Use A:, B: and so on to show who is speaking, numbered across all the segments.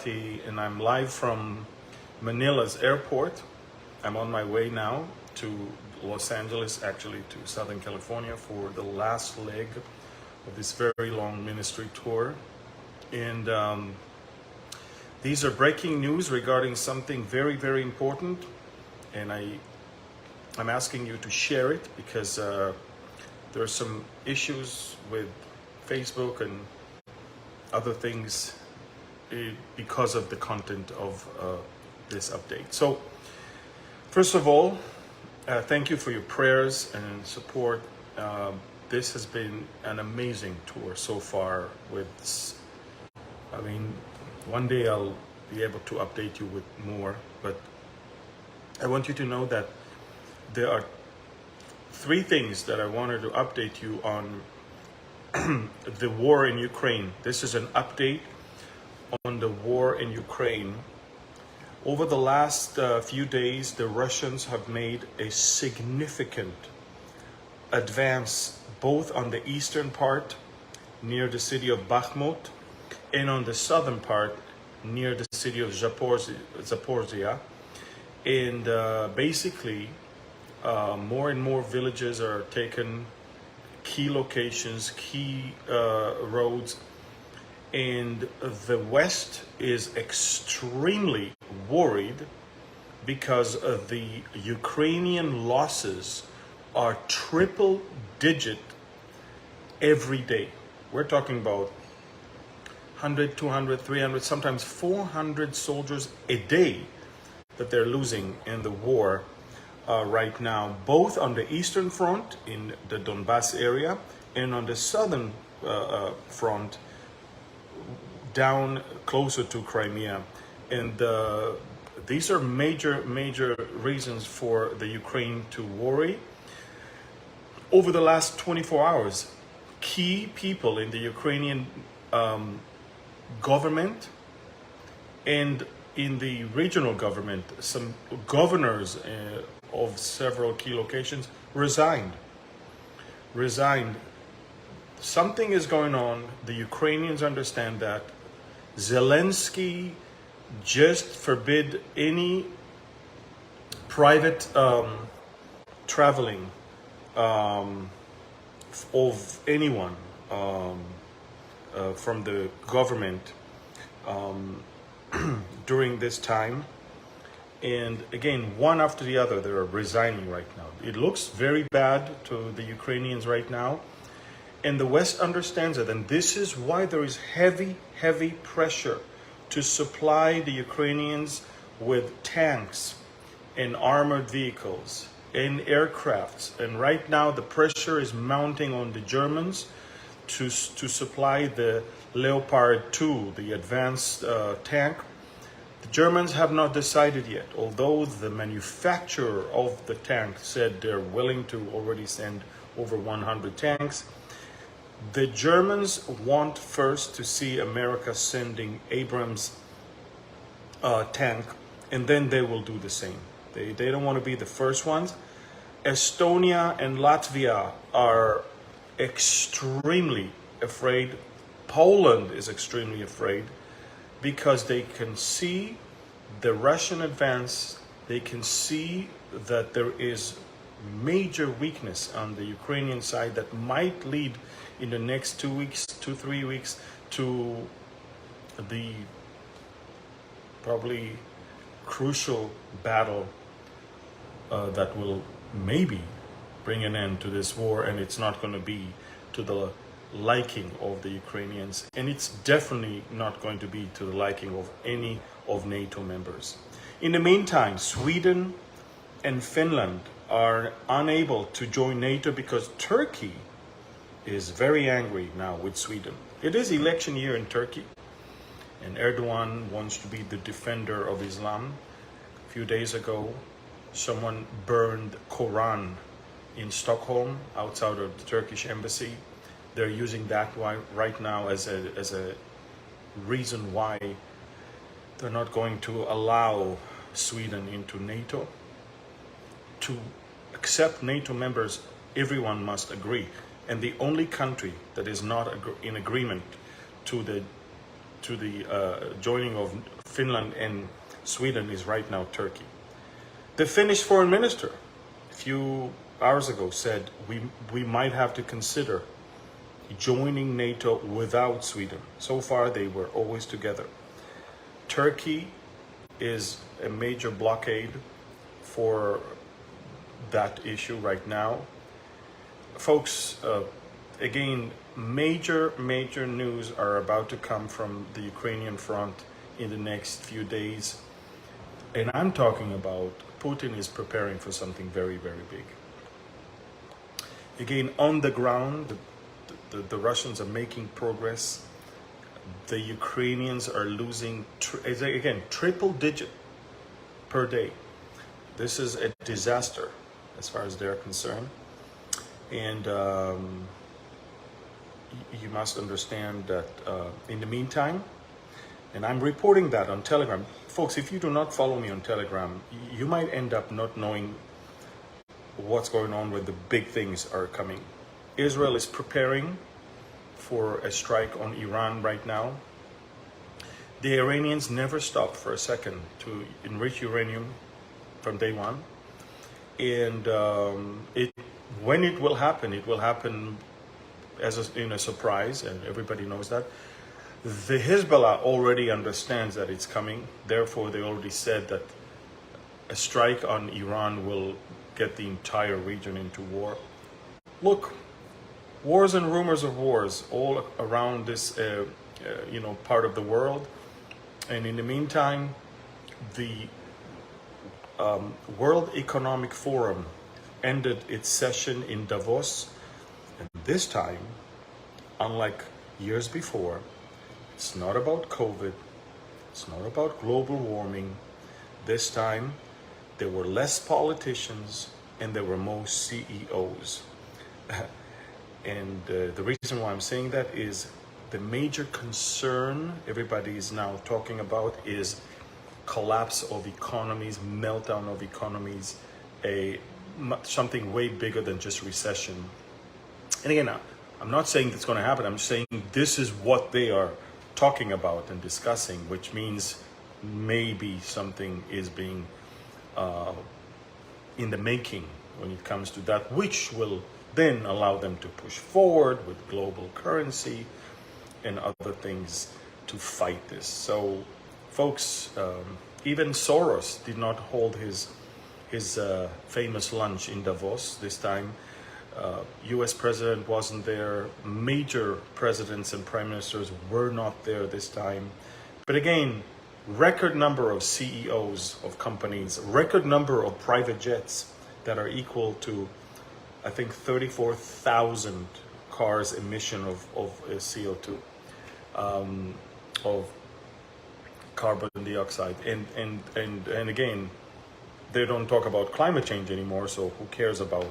A: Abati, and I'm live from Manila's airport. I'm on my way now to Los Angeles, actually to Southern California, for the last leg of this very long ministry tour. And these are breaking news regarding something very, very important. And I'm asking you to share it because there are some issues with Facebook and other things because of the content of this update. So, first of all, thank you for your prayers and support. This has been an amazing tour so far. One day I'll be able to update you with more, but I want you to know that there are three things that I wanted to update you on the war in Ukraine. This is an update on the war in Ukraine. Over the last few days, the Russians have made a significant advance both on the eastern part near the city of Bakhmut and on the southern part near the city of Zaporizhia. And basically, more and more villages are taken, key locations, key roads, and the West is extremely worried because of the Ukrainian losses are triple digit every day. We're talking about 100, 200, 300, sometimes 400 soldiers a day that they're losing in the war right now, both on the eastern front in the Donbass area and on the southern front down closer to Crimea. And these are major reasons for the Ukraine to worry. Over the last 24 hours, key people in the Ukrainian government and in the regional government, some governors of several key locations resigned. Something is going on. The Ukrainians understand that. Zelensky just forbid any private traveling of anyone from the government during this time. And again, one after the other, they're resigning right now. It looks very bad to the Ukrainians right now. And the West understands it. And this is why there is heavy pressure to supply the Ukrainians with tanks and armored vehicles and aircrafts. And right now, the pressure is mounting on the Germans to supply the Leopard 2, the advanced tank. The Germans have not decided yet, although the manufacturer of the tank said they're willing to already send over 100 tanks. The Germans want first to see America sending Abrams tank, and then they will do the same. They don't want to be the first ones. Estonia and Latvia are extremely afraid. Poland is extremely afraid because they can see the Russian advance. They can see that there is major weakness on the Ukrainian side that might lead in the next 2 weeks, 3 weeks, to the probably crucial battle that will maybe bring an end to this war, and it's not going to be to the liking of the Ukrainians, and it's definitely not going to be to the liking of any of NATO members. In the meantime, Sweden and Finland are unable to join NATO because Turkey is very angry now with Sweden. It is election year in Turkey, and Erdogan wants to be the defender of Islam. A few days ago, someone burned Quran in Stockholm outside of the Turkish embassy. They're using that right now as a reason why they're not going to allow Sweden into NATO. To accept NATO members, everyone must agree. And the only country that is not in agreement to joining of Finland and Sweden is right now Turkey. The Finnish foreign minister a few hours ago said we might have to consider joining NATO without Sweden. So far, they were always together. Turkey is a major blockade for that issue right now. Folks, again, major news are about to come from the Ukrainian front in the next few days. And I'm talking about Putin is preparing for something very, very big. Again, on the ground, the Russians are making progress. The Ukrainians are losing, again, triple digit per day. This is a disaster as far as they're concerned. And you must understand that in the meantime, and I'm reporting that on Telegram. Folks, if you do not follow me on Telegram, you might end up not knowing what's going on when the big things are coming. Israel is preparing for a strike on Iran right now. The Iranians never stopped for a second to enrich uranium from day one. And when it will happen as in a surprise, and everybody knows that. The Hezbollah already understands that it's coming. Therefore, they already said that a strike on Iran will get the entire region into war. Look, wars and rumors of wars all around this, part of the world. And in the meantime, the World Economic Forum ended its session in Davos. And this time, unlike years before, it's not about COVID. It's not about global warming. This time, there were less politicians and there were more CEOs. And the reason why I'm saying that is the major concern everybody is now talking about is collapse of economies, meltdown of economies, something way bigger than just recession. And again, I'm not saying that's going to happen. I'm saying this is what they are talking about and discussing, which means maybe something is being in the making when it comes to that, which will then allow them to push forward with global currency and other things to fight this. So, folks, even Soros did not hold his famous lunch in Davos this time. U.S. president wasn't there. Major presidents and prime ministers were not there this time. But again, record number of CEOs of companies, record number of private jets that are equal to, I think, 34,000 cars emission of CO2, of carbon dioxide. And again, they don't talk about climate change anymore, so who cares about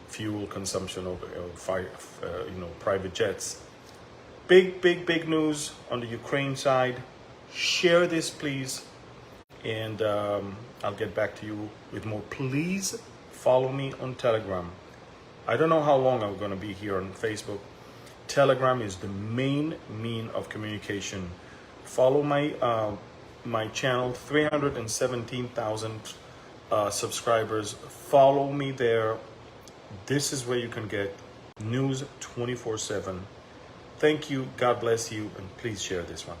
A: fuel consumption of private jets. Big news on the Ukraine side. Share this, please, and I'll get back to you with more. Please follow me on Telegram. I don't know how long I'm going to be here on Facebook. Telegram is the main mean of communication. Follow my channel, 317,000 subscribers. Follow me there. This is where you can get news 24/7. Thank you. God bless you. And please share this one.